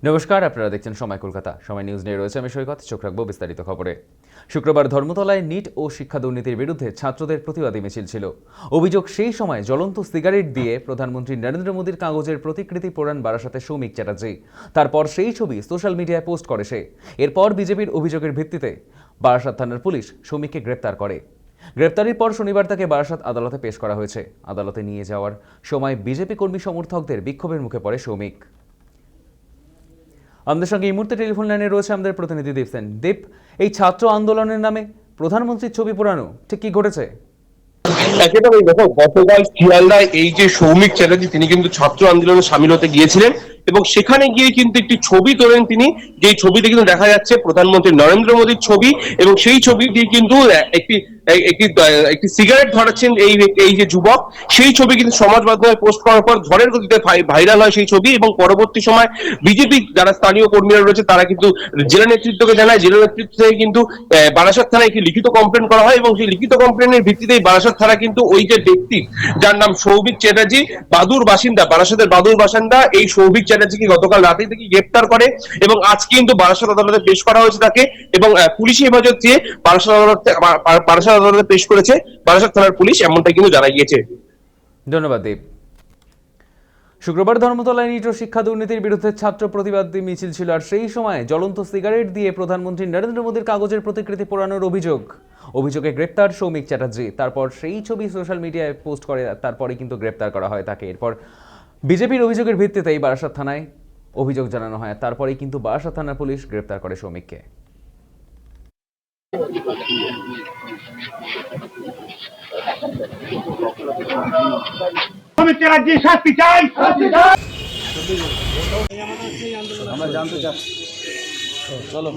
নমস্কার, আপনারা দেখছেন সময় কলকাতা। সময় নিউজ নিয়ে রয়েছে আমি সৈকত। চোখ রাখবো বিস্তারিত খবরে। শুক্রবার ধর্মতলায় নিট ও শিক্ষা দুর্নীতির বিরুদ্ধে ছাত্রদের প্রতিবাদী মিছিল ছিল। অভিযোগ, সেই সময় জ্বলন্ত সিগারেট দিয়ে প্রধানমন্ত্রী নরেন্দ্র মোদীর কাগজের প্রতিকৃতি পোড়ান বারাসাতে সৌমিক চ্যাটার্জি। তারপর সেই ছবি সোশ্যাল মিডিয়ায় পোস্ট করে সে। এরপর বিজেপির অভিযোগের ভিত্তিতে বারাসাত থানার পুলিশ সৌমিককে গ্রেপ্তার করে। গ্রেপ্তারির পর শনিবার তাকে বারাসাত আদালতে পেশ করা হয়েছে। আদালতে নিয়ে যাওয়ার সময় বিজেপি কর্মী সমর্থকদের বিক্ষোভের মুখে পড়ে সৌমিক। আমাদের সঙ্গে এই মুহূর্তে টেলিফোন লাইনে রয়েছে আমাদের প্রতিনিধি দীপ সেন। দীপ, এই ছাত্র আন্দোলনের নামে প্রধানমন্ত্রীর ছবি পোড়ানো ঠিক কি ঘটেছে? একেবারেই দেখো, গতকাল শিয়ালদায় এই যে সৌমিক চ্যাটার্জি, তিনি কিন্তু ছাত্র আন্দোলনে সামিল হতে গিয়েছিলেন এবং সেখানে গিয়ে কিন্তু একটি ছবি তোলেন তিনি, যেই ছবিতে কিন্তু দেখা যাচ্ছে প্রধানমন্ত্রী নরেন্দ্র মোদীর ছবি এবং সেই ছবি দিয়ে কিন্তু একটি একটি একটি সিগারেট ধরাচ্ছেন এই যে যুবক। সেই ছবি কিন্তু সমাজ মাধ্যমে পোস্ট করার পর ঝড়ের গতিতে ভাইরাল হয় সেই ছবি এবং পরবর্তী সময় বিজেপি যারা স্থানীয় কর্মীরা রয়েছে তারা কিন্তু জেলা নেতৃত্বকে জানায়। জেলা নেতৃত্ব থেকে কিন্তু বারাসাত থানায় একটি লিখিত কমপ্লেন করা হয় এবং সেই লিখিত কমপ্লেনের ভিত্তিতেই বারাসাত থানা কিন্তু ওই যে ব্যক্তি যার নাম সৌমিক চ্যাটার্জি, বারাসাতের বাদুর বাসিন্দা, এই সৌমিক চ্যাটার্জিকে গতকাল রাতে থেকে গ্রেপ্তার করে এবং আজকে কিন্তু বারাসাত আদালতে পেশ করা হয়েছে তাকে এবং পুলিশি হেফাজত দিয়ে বারাসাত আদালতে পেশ করেছে বারাসাত থানার পুলিশ, এমনটাই কিন্তু জানা গিয়েছে। ধন্যবাদ দীপ। শুক্রবার ধর্মতলায় নিট ও শিক্ষা দুর্নীতির বিরুদ্ধে ছাত্র প্রতিবাদী মিছিল ছিল, আর সেই সময় জ্বলন্ত সিগারেট দিয়ে প্রধানমন্ত্রী নরেন্দ্র মোদীর কাগজের প্রতিকৃতি পোড়ানোর অভিযোগে গ্রেপ্তার সৌমিক চ্যাটার্জি। তারপর সেই ছবি সোশ্যাল মিডিয়ায় পোস্ট করে, তারপরে কিন্তু গ্রেপ্তার করা হয় তাকে। এরপর বিজেপির অভিযোগের ভিত্তিতেই বারাসাত থানায় অভিযোগ জানানো হয়। তারপরেই কিন্তু বারাসাত থানার পুলিশ গ্রেপ্তার করে সৌমিককে। আমরা জানতে চাচ্ছি, চলো।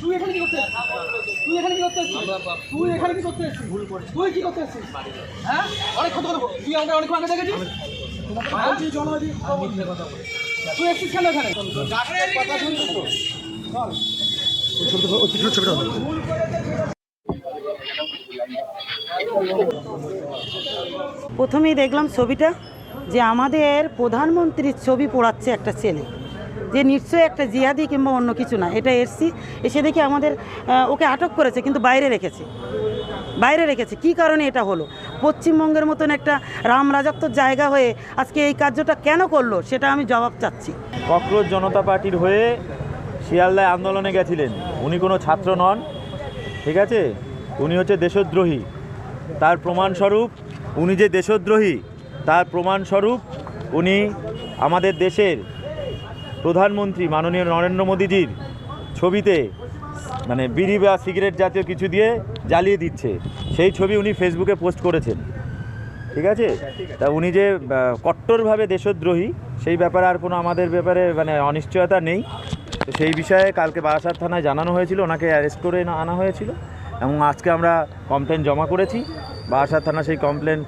তুই এখানে কি করতে এসেছিস? হ্যাঁ, অনেক কথা বলবো। তুই আমাকে অনেক আগে দেখেছিস। তুই এসেছিস কেন এখানে? প্রথমেই দেখলাম ছবিটা যে আমাদের প্রধানমন্ত্রীর ছবি পোড়াচ্ছে একটা ছেলে, যে নিশ্চয়ই একটা জিহাদি কিংবা অন্য কিছু না। এটা এসে দেখি আমাদের ওকে আটক করেছে, কিন্তু বাইরে রেখেছে। কি কারণে এটা হলো? পশ্চিমবঙ্গের মতন একটা রামরাজত্বর জায়গা হয়ে আজকে এই কার্যটা কেন করলো, সেটা আমি জবাব চাচ্ছি। ককরোচ জনতা পার্টির হয়ে শিয়ালদায় আন্দোলনে গেছিলেন। উনি কোনো ছাত্র নন, ঠিক আছে? উনি হচ্ছে দেশদ্রোহী। তার প্রমাণস্বরূপ উনি যে দেশদ্রোহী, তার প্রমাণস্বরূপ উনি আমাদের দেশের প্রধানমন্ত্রী মাননীয় নরেন্দ্র মোদীজির ছবিতে মানে বিড়ি বা সিগারেট জাতীয় কিছু দিয়ে জ্বালিয়ে দিচ্ছে। সেই ছবি উনি ফেসবুকে পোস্ট করেছেন, ঠিক আছে? তা উনি যে কট্টরভাবে দেশদ্রোহী, সেই ব্যাপারে আর কোনো আমাদের ব্যাপারে মানে অনিশ্চয়তা নেই। তো সেই বিষয়ে কালকে বারাসাত থানায় জানানো হয়েছিল, ওনাকে অ্যারেস্ট করে আনা হয়েছিল এবং আজকে আমরা কমপ্লেন জমা করেছি। বারাসাত থানা সেই কমপ্লেন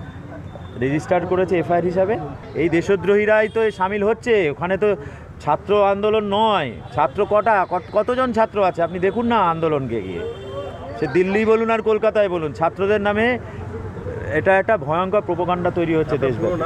রেজিস্টার করেছে এফআইআর হিসাবে। এই দেশদ্রোহীরাই তো সামিল হচ্ছে। ওখানে তো ছাত্র আন্দোলন নয়, ছাত্র কতজন ছাত্র আছে আপনি দেখুন না আন্দোলনকে গিয়ে। সে দিল্লি বলুন আর কলকাতায় বলুন, ছাত্রদের নামে এটা একটা ভয়ঙ্কর প্রোপাগান্ডা তৈরি হচ্ছে দেশব্যাপী।